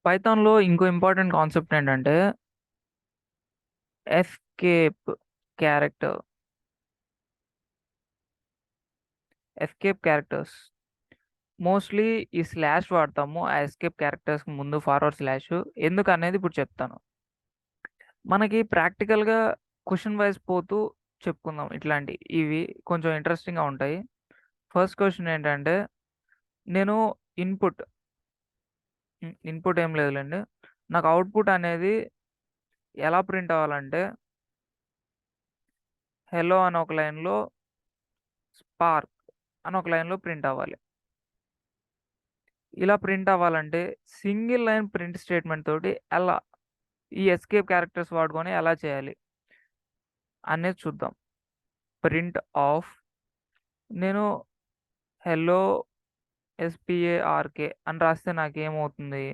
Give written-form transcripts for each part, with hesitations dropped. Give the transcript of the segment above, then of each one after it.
పైథాన్‌లో ఇంకో important concept ఏంటంటే escape character. Escape characters. Mostly ఈ స్లాష్ వాడతాము. ఆ ఎస్కేప్ క్యారెక్టర్స్‌కి ముందు ఫార్వర్డ్ స్లాష్. ఎందుకనేది ఇప్పుడు చెప్తాను. మనకి ప్రాక్టికల్‌గా క్వెషన్ వైస్ పోతూ చెప్పుకుందాం ఇట్లాంటియి. ఇవి కొంచెం ఇంట్రెస్టింగ్‌గా ఉంటాయి. ఫస్ట్ క్వెషన్ ఏంటంటే, నేను ఇన్‌పుట్ ఇన్‌పుట్ ఏం లేదులెండి. నాకు అవుట్‌పుట్ అనేది ఎలా ప్రింట్ అవ్వాలంటే, హెల్లో అని ఒక లైన్‌లో, స్పార్క్ అని ఒక లైన్‌లో ప్రింట్ అవ్వాలి. ఇలా ప్రింట్ అవ్వాలంటే సింగిల్ లైన్ ప్రింట్ స్టేట్మెంట్ తోటి ఎలా ఈ ఎస్కేప్ క్యారెక్టర్స్ వాడుకొని ఎలా చేయాలి అనేది చూద్దాం. ప్రింట్ ఆఫ్ నేను హెల్లో ఎస్పిఏఆర్కే అని రాస్తే నాకేమవుతుంది?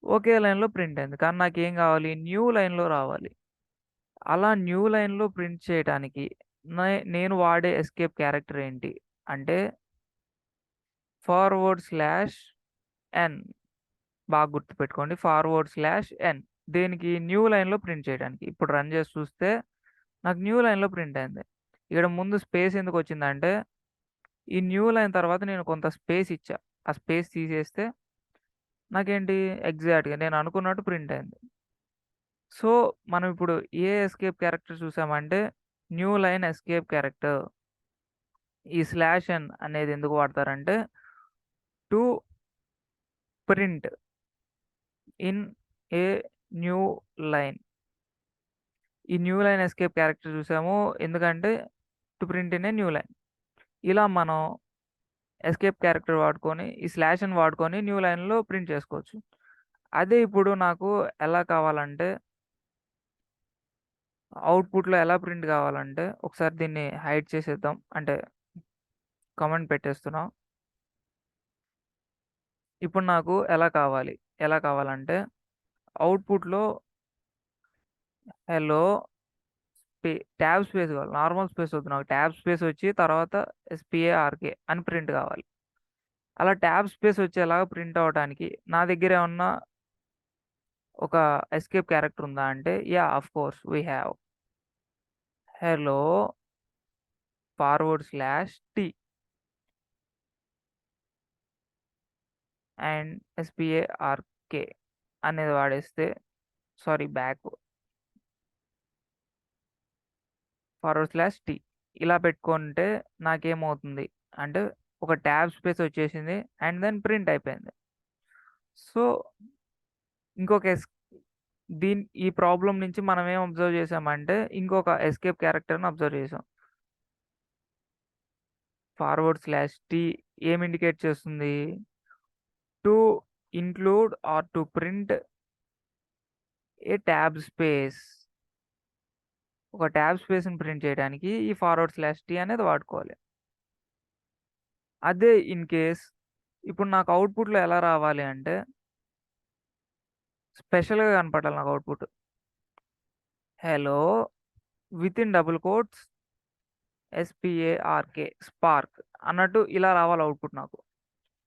ఒకే లైన్‌లో ప్రింట్ అయింది. కానీ నాకేం కావాలి? న్యూ లైన్‌లో రావాలి. అలా న్యూ లైన్‌లో ప్రింట్ చేయటానికి నేను వాడే ఎస్కేప్ క్యారెక్టర్ ఏంటి? అంటే ఫార్వర్డ్ స్లాష్ ఎన్. బాగా గుర్తుపెట్టుకోండి. Forward slash N. దేనికి? న్యూ లైన్‌లో ప్రింట్ చేయడానికి. ఇప్పుడు రన్ చేసి చూస్తే నాకు న్యూ లైన్‌లో ప్రింట్ అయింది. ఇక్కడ ముందు స్పేస్ ఎందుకొచ్చిందంటే, ఈ న్యూ లైన్ తర్వాత నేను కొంత స్పేస్ ఇచ్చా. ఆ స్పేస్ తీసేస్తే నాకేంటి ఎగ్జాక్ట్‌గా నేను అనుకున్నట్టు ప్రింట్ అయింది. సో, మనం ఇప్పుడు ఏ ఎస్కేప్ క్యారెక్టర్ చూసామంటే, న్యూ లైన్ ఎస్కేప్ క్యారెక్టర్. ఈ స్లాష్ ఎన్ అనేది ఎందుకు వాడతారంటే, to print in a new line. ఈ న్యూ లైన్ ఎస్కేప్ క్యారెక్టర్ చూసాము. ఎందుకంటే to print in a new line. ఇలా మనం ఎస్కేప్ క్యారెక్టర్ వాడుకొని, ఈ స్లాష్‌ని వాడుకొని న్యూ లైన్‌లో ప్రింట్ చేసుకోవచ్చు. అదే ఇప్పుడు నాకు ఎలా కావాలంటే, అవుట్‌పుట్‌లో ఎలా ప్రింట్ కావాలంటే, ఒకసారి దీన్ని హైడ్ చేసేద్దాం. అంటే కామెంట్ పెట్టేస్తున్నా. ఇప్పుడు నాకు ఎలా కావాలి? ఎలా కావాలంటే, అవుట్‌పుట్‌లో హెల్లో ట్యాబ్ స్పేస్ కావాలి. నార్మల్ స్పేస్ వద్దు నాకు. ట్యాబ్ స్పేస్ వచ్చి తర్వాత ఎస్‌పిఏఆర్‌కే అని ప్రింట్ కావాలి. అలా ట్యాబ్ స్పేస్ వచ్చేలాగా ప్రింట్ అవ్వటానికి నా దగ్గర ఏమన్నా ఒక ఎస్కేప్ క్యారెక్టర్ ఉందా అంటే, yeah! Of course we have. Hello forward slash t and S P A R K అనేది వాడేస్తే sorry back forward slash t ఇలా పెట్టుకుంటే నాకేమవుతుంది అంటే, ఒక ట్యాబ్ స్పేస్ వచ్చేసింది అండ్ దెన్ ప్రింట్ అయిపోయింది. సో, ఇంకొక ఈ ప్రాబ్లమ్ నుంచి మనం ఏం అబ్జర్వ్ చేసామంటే, ఇంకొక ఎస్కేప్ క్యారెక్టర్‌ని అబ్జర్వ్ చేసాం. ఫార్వర్డ్ స్లాష్ టీ ఏం ఇండికేట్ చేస్తుంది? To include or to print a tab space. ఒక ట్యాబ్ స్పేస్‌ని ప్రింట్ చేయడానికి ఈ ఫార్వర్డ్ స్లాష్ టీ అనేది వాడుకోవాలి. అదే ఇన్ కేస్ ఇప్పుడు నాకు అవుట్‌పుట్‌లో ఎలా రావాలి అంటే, స్పెషల్‌గా కనపడాలి నాకు output. Hello within double quotes S P A R K spark అన్నట్టు ఇలా రావాలి అవుట్‌పుట్ నాకు.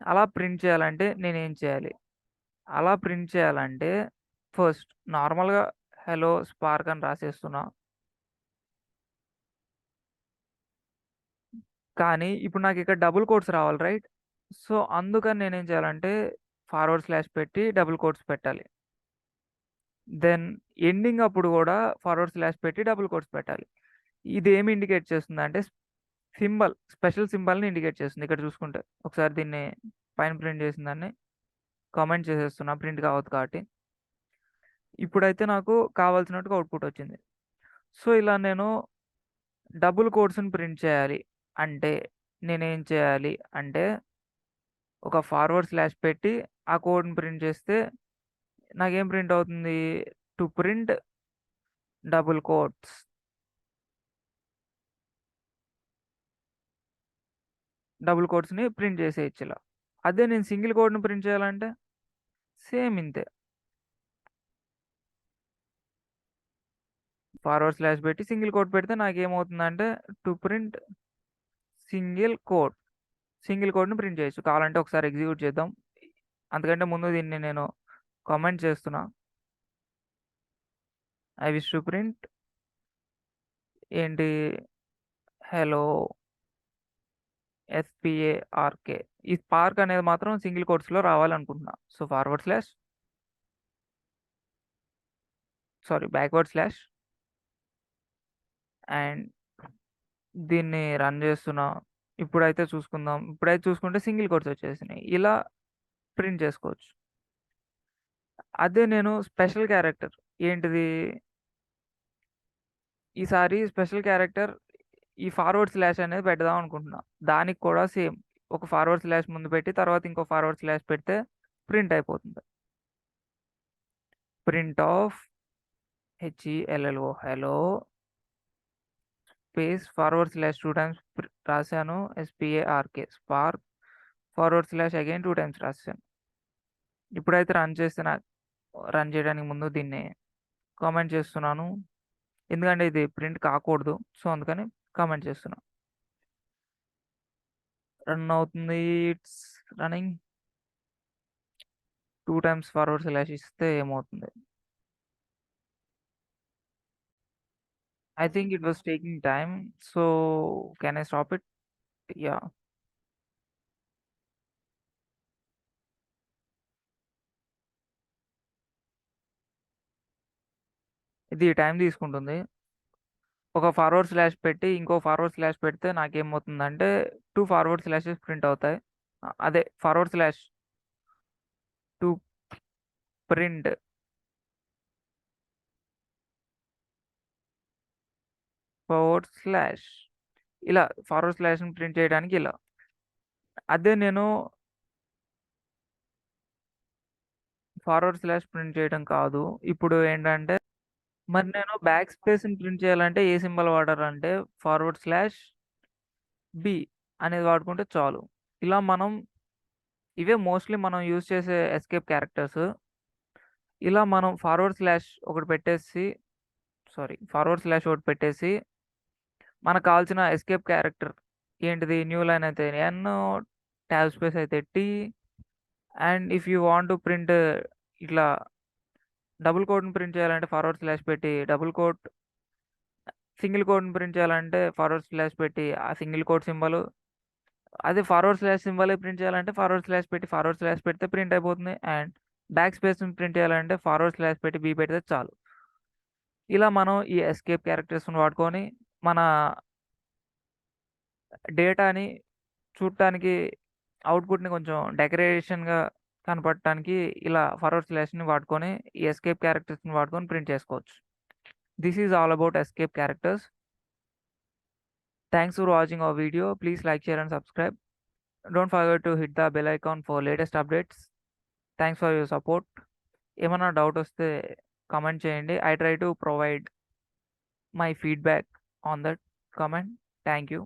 అలా ప్రింట్ చేయాలంటే నేనేం చేయాలి? అలా ప్రింట్ చేయాలంటే ఫస్ట్ నార్మల్‌గా హెల్లో స్పార్క్ అని రాసేస్తున్నా. కానీ ఇప్పుడు నాకిక్కడ డబుల్ కోట్స్ రావాలి రైట్? సో, అందుకని నేనేం చేయాలంటే ఫార్వర్డ్ స్లాష్ పెట్టి డబుల్ కోట్స్ పెట్టాలి. దెన్ ఎండింగ్ అప్పుడు గూడా ఫార్వర్డ్ స్లాష్ పెట్టి డబుల్ కోట్స్ పెట్టాలి. ఇదేమి ఇండికేట్ చేస్తుందంటే స్పెషల్ సింబల్‌ని ఇండికేట్ చేస్తుంది. ఇక్కడ చూసుకుంటే. ఒకసారి దీన్ని పైన ప్రింట్ చేసిన దాన్ని కామెంట్ చేసేస్తున్నా ప్రింట్ కావద్దు కాబట్టి. ఇప్పుడైతే నాకు కావాల్సినట్టుగా అవుట్‌పుట్ వచ్చింది. సో, ఇలా నేను డబుల్ కోట్స్‌ని ప్రింట్ చేయాలి అంటే నేనేం చేయాలి అంటే ఒక ఫార్వర్డ్ స్లాష్ పెట్టి ఆ కోడ్‌ని ప్రింట్ చేస్తే నాకేం ప్రింట్ అవుతుంది? To print double quotes. Double కోట్స్‌ని ప్రింట్ చేసేయొచ్చు ఇలా. అదే నేను సింగిల్ కోట్‌ని ప్రింట్ చేయాలంటే సేమ్ ఇంతే. ఫార్వర్డ్ స్లాష్ పెట్టి సింగిల్ కోట్ పెడితే నాకేమవుతుందంటే to print single quote. Single కోట్‌ని ప్రింట్ చేయొచ్చు. కావాలంటే ఒకసారి ఎగ్జిక్యూట్ చేద్దాం. అందుకంటే ముందు దీన్ని నేను కామెంట్ చేస్తున్నా. ఐ విష్ టు ప్రింట్ ఏంటి, హలో SPARK. ఈ స్పార్క్ అనేది మాత్రం సింగిల్ కోట్స్లో రావాలనుకుంటున్నా. సో బ్యాక్వర్డ్ స్లాష్ అండ్ దీన్ని రన్ చేస్తున్నా. ఇప్పుడైతే చూసుకుంటే సింగిల్ కోట్స్ వచ్చేసినాయి. ఇలా ప్రింట్ చేసుకోవచ్చు. అదే నేను స్పెషల్ క్యారెక్టర్ ఏంటిది, ఈసారి స్పెషల్ క్యారెక్టర్ ఈ ఫార్వర్డ్ స్లాష్ అనేది పెడదాం అనుకుంటున్నా. దానికి కూడా సేమ్ ఒక ఫార్వర్డ్ స్లాష్ ముందు పెట్టి తర్వాత ఇంకో ఫార్వర్డ్ స్లాష్ పెడితే ప్రింట్ అయిపోతుంది. Print of HELLO hello space forward slash 2 times రాశాను, SPARK spark forward slash again 2 times రాశాను. ఇప్పుడైతే రన్ చేయడానికి ముందు దీన్ని కామెంట్ చేస్తున్నాను, ఎందుకంటే ఇది ప్రింట్ కాకూడదు. సో అందుకని కామెంట్ చేస్తున్నా. రన్ అవుతుంది, it's running. 2 times forward slash ఇస్తే ఏమవుతుంది? I think it was taking time. So can I stop it? Yeah. ఇది టైం తీసుకుంటుంది. ఒక ఫార్వర్డ్ స్లాష్ పెట్టి ఇంకో ఫార్వర్డ్ స్లాష్ పెడితే నాకేమవుతుందంటే 2 ఫార్వర్డ్ స్లాషెస్ ప్రింట్ అవుతాయి. అదే forward slash to print forward slash, ఇలా ఫార్వర్డ్ స్లాష్ని ప్రింట్ చేయడానికి ఇలా. అదే నేను ఫార్వర్డ్ స్లాష్ ప్రింట్ చేయడం కాదు. ఇప్పుడు ఏంటంటే మరి నేను బ్యాక్ స్పేస్ని ప్రింట్ చేయాలంటే ఏ సింబల్ వాడాలంటే ఫార్వర్డ్ స్లాష్ B అనేది వాడుకుంటే చాలు. ఇలా ఇవే మోస్ట్లీ మనం యూజ్ చేసే ఎస్కేప్ క్యారెక్టర్స్. ఇలా మనం ఫార్వర్డ్ స్లాష్ ఒకటి పెట్టేసి మనకు కావాల్సిన ఎస్కేప్ క్యారెక్టర్ ఏంటిది, న్యూ లైన్ అయితే N, ట్యాబ్ స్పేస్ అయితే T, and if you want to print ఇట్లా డబుల్ కోట్ని ప్రింట్ చేయాలంటే ఫార్వర్డ్ స్లాష్ పెట్టి డబుల్ కోట్, సింగిల్ కోట్ని ప్రింట్ చేయాలంటే ఫార్వర్డ్ స్లాష్ పెట్టి ఆ సింగిల్ కోట్ సింబల్, అదే ఫార్వర్డ్ స్లాష్ సింబల్ ప్రింట్ చేయాలంటే ఫార్వర్డ్ స్లాష్ పెడితే ప్రింట్ అయిపోతుంది. అండ్ బ్యాక్ స్పేస్ ప్రింట్ చేయాలంటే ఫార్వర్డ్ స్లాష్ పెట్టి B పెడితే చాలు. ఇలా మనం ఈ ఎస్కేప్ క్యారెక్టర్స్ని వాడుకొని మన డేటాని చూడటానికి, అవుట్పుట్ని కొంచెం డెకరేషన్గా కనపడటానికి ఇలా ఫార్వర్డ్ స్లాష్ని వాడుకొని ఈ ఎస్కేప్ క్యారెక్టర్స్ని వాడుకొని ప్రింట్ చేసుకోవచ్చు. This is all about escape characters. Thanks for watching our video. Please like, share and subscribe. Don't forget to hit the bell icon for latest updates. Thanks for your support. ఏమైనా doubt వస్తే comment చేయండి. I try to provide my feedback on that comment. Thank you.